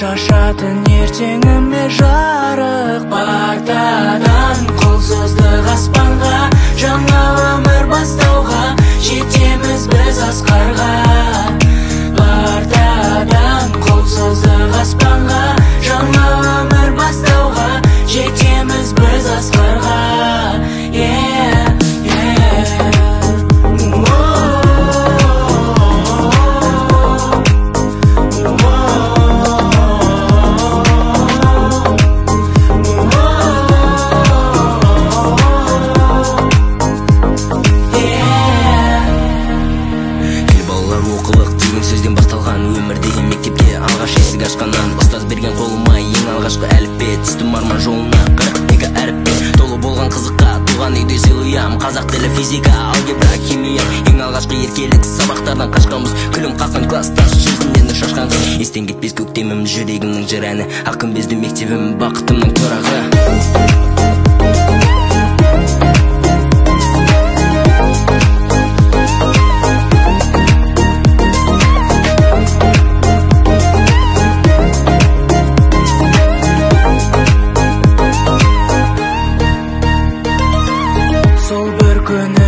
шашатын ертеңіме жарық партадан қолсыздық аспанға, жаңа өмір бастауға жетеміз біз асқарға. Партадан қолсыздық аспанға, жаңа өмір бастауға жетеміз біз асқарға. Сөзден басталған өмір деген мектепте алғаш есік ашқаннан, ұстаз берген қолыма ең алғашқы әліппе, түстім арман жолына 42 әріппе толы болған қызыққа. Туған үйде сыйлыям, қазақ тілі, физика, алгебра, химия. Ең алғашқы еркелік сабақтардан қашқанбыз, күлім қаққан класстан жүзімнен нұр шашқан қыз. Естен кетпес көктемім, жүрегімнің жыр әні, ақын безді мектебім, бақытымның тұрағы. Сол бір күні